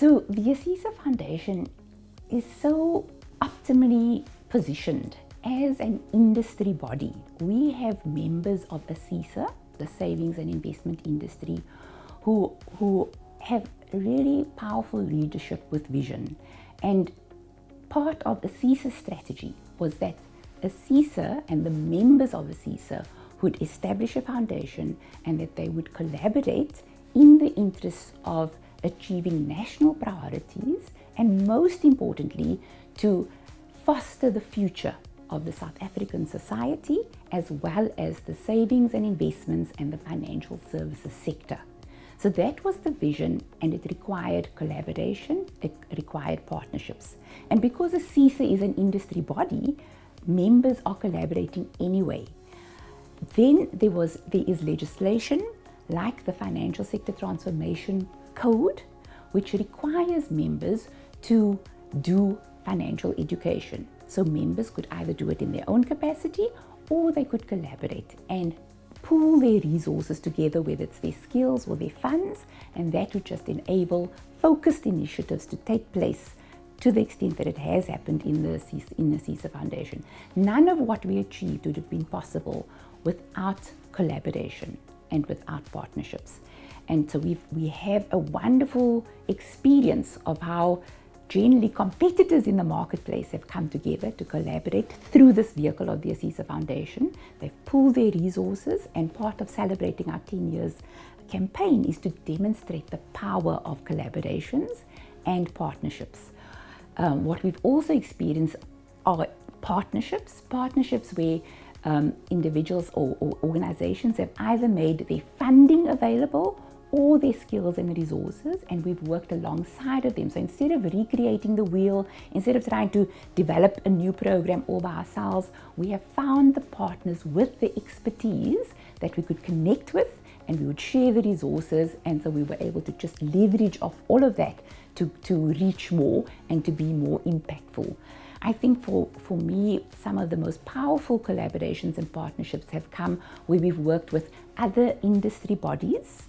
So the ASISA Foundation is so optimally positioned as an industry body. We have members of ASISA, the savings and investment industry, who have really powerful leadership with vision. And part of ASISA's strategy was that ASISA and the members of ASISA would establish a foundation and that they would collaborate in the interests of achieving national priorities and, most importantly, to foster the future of the South African society, as well as the savings and investments and the financial services sector. So that was the vision, and it required collaboration, it required partnerships. And because ASISA is an industry body, members are collaborating anyway. Then there is legislation like the Financial Sector Transformation Code, which requires members to do financial education. So members could either do it in their own capacity, or they could collaborate and pool their resources together, whether it's their skills or their funds, and that would just enable focused initiatives to take place to the extent that it has happened in the ASISA Foundation. None of what we achieved would have been possible without collaboration and without partnerships. And so we have a wonderful experience of how generally competitors in the marketplace have come together to collaborate through this vehicle of the ASISA Foundation. They've pooled their resources, and part of celebrating our 10 years campaign is to demonstrate the power of collaborations and partnerships. What we've also experienced are partnerships where individuals or organizations have either made their funding available or their skills and resources, and we've worked alongside of them. So instead of recreating the wheel, instead of trying to develop a new program all by ourselves, we have found the partners with the expertise that we could connect with, and we would share the resources, and so we were able to just leverage off all of that to reach more and to be more impactful. I think for me, some of the most powerful collaborations and partnerships have come where we've worked with other industry bodies,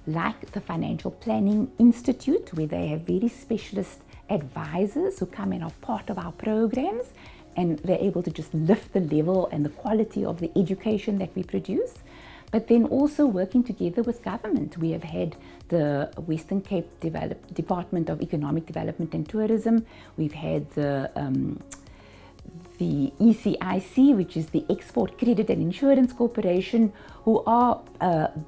like the Financial Planning Institute, where they have very specialist advisors who come and are part of our programs, and they're able to just lift the level and the quality of the education that we produce. But then also working together with government. We have had the Western Cape Department of Economic Development and Tourism. We've had the ECIC, which is the Export Credit and Insurance Corporation, who are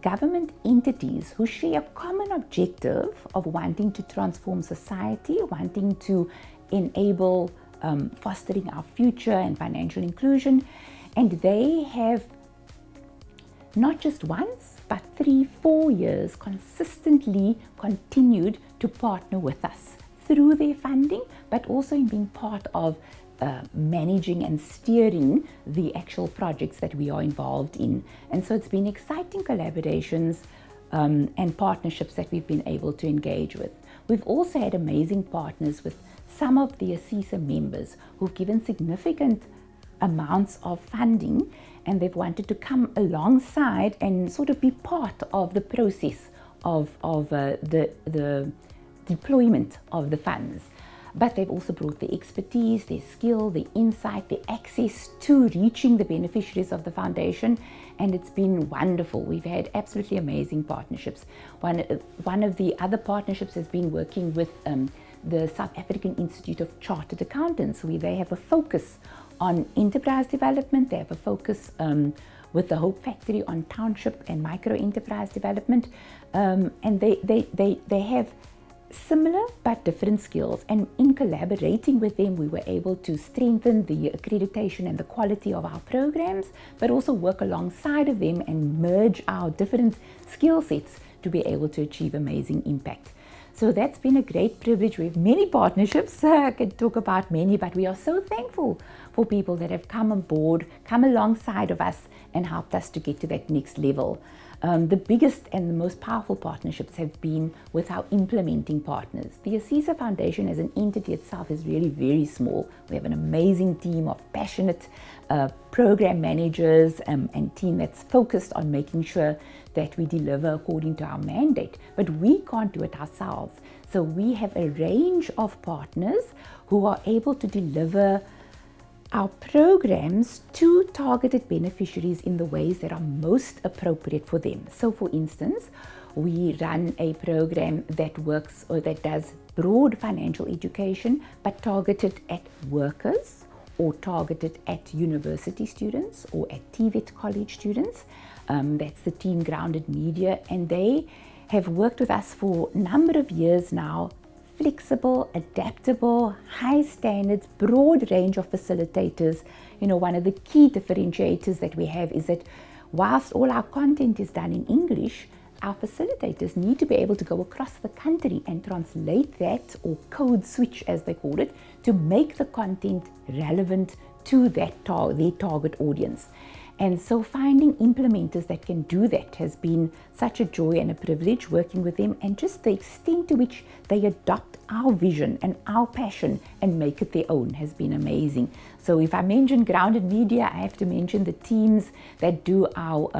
government entities who share a common objective of wanting to transform society, wanting to enable fostering our future and financial inclusion. And they have not just once, but 3-4 years consistently continued to partner with us through their funding, but also in being part of managing and steering the actual projects that we are involved in. And so it's been exciting collaborations and partnerships that we've been able to engage with. We've also had amazing partners with some of the ASISA members who've given significant amounts of funding, and they've wanted to come alongside and sort of be part of the process of the deployment of the funds. But they've also brought the expertise, their skill, the insight, the access to reaching the beneficiaries of the foundation, and it's been wonderful. We've had absolutely amazing partnerships. One of the other partnerships has been working with the South African Institute of Chartered Accountants, where they have a focus on enterprise development. They have a focus with the Hope Factory on township and micro enterprise development, and they have similar but different skills, and in collaborating with them we were able to strengthen the accreditation and the quality of our programs, but also work alongside of them and merge our different skill sets to be able to achieve amazing impact. So that's been a great privilege. We have many partnerships. I can talk about many, but we are so thankful for people that have come on board, come alongside of us, and helped us to get to that next level. The biggest and the most powerful partnerships have been with our implementing partners. The ASISA Foundation as an entity itself is really very small. We have an amazing team of passionate program managers and team that's focused on making sure that we deliver according to our mandate. But we can't do it ourselves. So we have a range of partners who are able to deliver our programs to targeted beneficiaries in the ways that are most appropriate for them. So for instance, we run a program that works or that does broad financial education, but targeted at workers or targeted at university students or at TVET college students. That's the Team Grounded Media, and they have worked with us for a number of years now. Flexible, adaptable, high standards, broad range of facilitators. One of the key differentiators that we have is that whilst all our content is done in English, our facilitators need to be able to go across the country and translate that, or code switch as they call it, to make the content relevant to their target audience. And so finding implementers that can do that has been such a joy and a privilege working with them, and just the extent to which they adopt our vision and our passion and make it their own has been amazing. So if I mention Grounded Media, I have to mention the teams that do our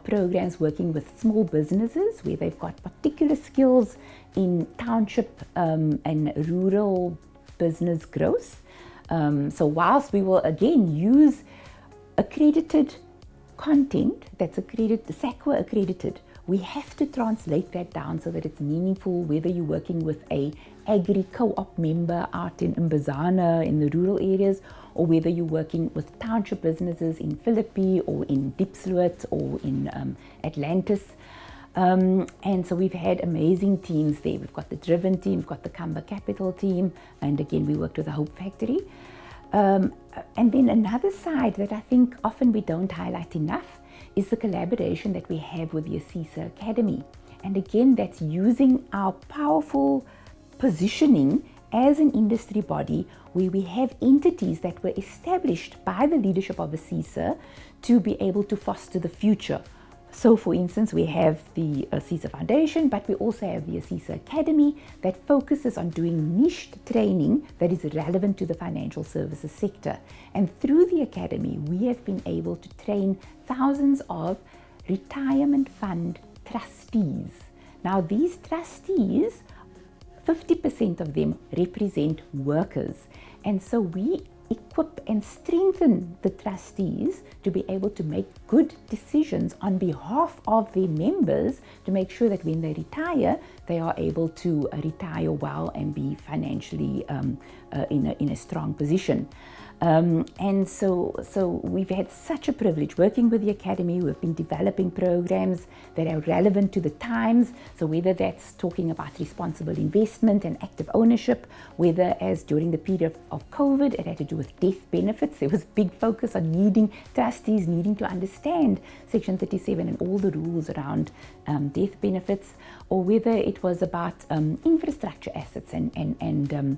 programs working with small businesses where they've got particular skills in township and rural business growth. So whilst we will again use accredited content that's SACWA accredited, we have to translate that down so that it's meaningful, whether you're working with a agri co-op member out in Mbazana in the rural areas, or whether you're working with township businesses in Philippi or in Diepsloot or in Atlantis. And so we've had amazing teams there. We've got the Driven team, we've got the Kamba Capital team, and again we worked with the Hope Factory. And then another side that I think often we don't highlight enough is the collaboration that we have with the ASISA Academy. And again, that's using our powerful positioning as an industry body where we have entities that were established by the leadership of ASISA to be able to foster the future. So for instance, we have the ASISA Foundation, but we also have the ASISA Academy that focuses on doing niche training that is relevant to the financial services sector. And through the Academy, we have been able to train thousands of retirement fund trustees. Now these trustees, 50% of them represent workers. And so we equip and strengthen the trustees to be able to make good decisions on behalf of their members to make sure that when they retire, they are able to retire well and be financially in a strong position. And so we've had such a privilege working with the Academy. We've been developing programs that are relevant to the times. So whether that's talking about responsible investment and active ownership, whether as during the period of COVID, it had to do with death benefits. There was big focus on trustees needing to understand Section 37 and all the rules around death benefits, or whether it was about infrastructure assets and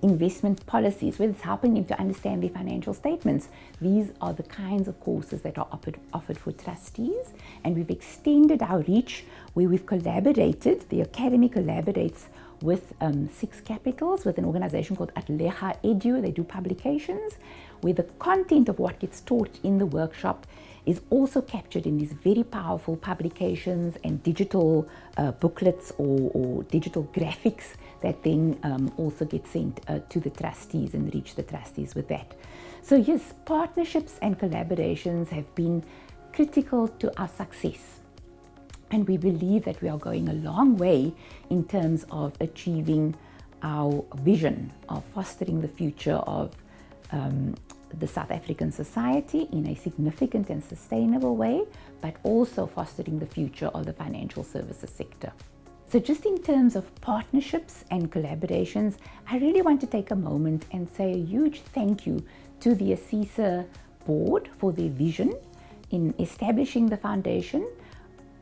investment policies, whether it's helping them to understand their financial statements. These are the kinds of courses that are offered for trustees, and we've extended our reach where we've collaborated. The Academy collaborates with 6 capitals, with an organization called Atlega Edu. They do publications where the content of what gets taught in the workshop is also captured in these very powerful publications and digital booklets or digital graphics that then also get sent to the trustees and reach the trustees with that. So yes, partnerships and collaborations have been critical to our success. And we believe that we are going a long way in terms of achieving our vision of fostering the future of the South African society in a significant and sustainable way, but also fostering the future of the financial services sector. So just in terms of partnerships and collaborations, I really want to take a moment and say a huge thank you to the ASISA board for their vision in establishing the foundation,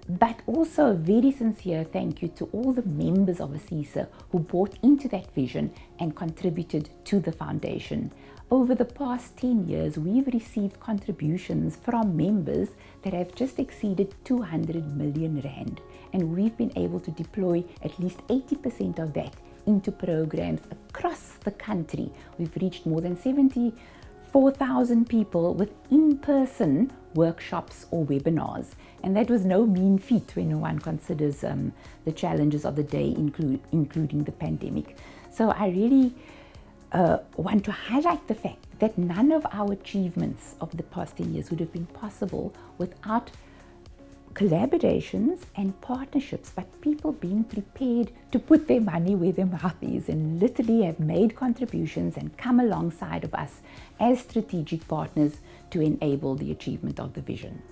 But also a very sincere thank you to all the members of ASISA who bought into that vision and contributed to the foundation. Over the past 10 years, we've received contributions from members that have just exceeded 200 million rand, and we've been able to deploy at least 80% of that into programs across the country. We've reached more than 74,000 people with in-person workshops or webinars, and that was no mean feat when one considers the challenges of the day, including the pandemic. So I really want to highlight the fact that none of our achievements of the past 10 years would have been possible without collaborations and partnerships, but people being prepared to put their money where their mouth is and literally have made contributions and come alongside of us as strategic partners to enable the achievement of the vision.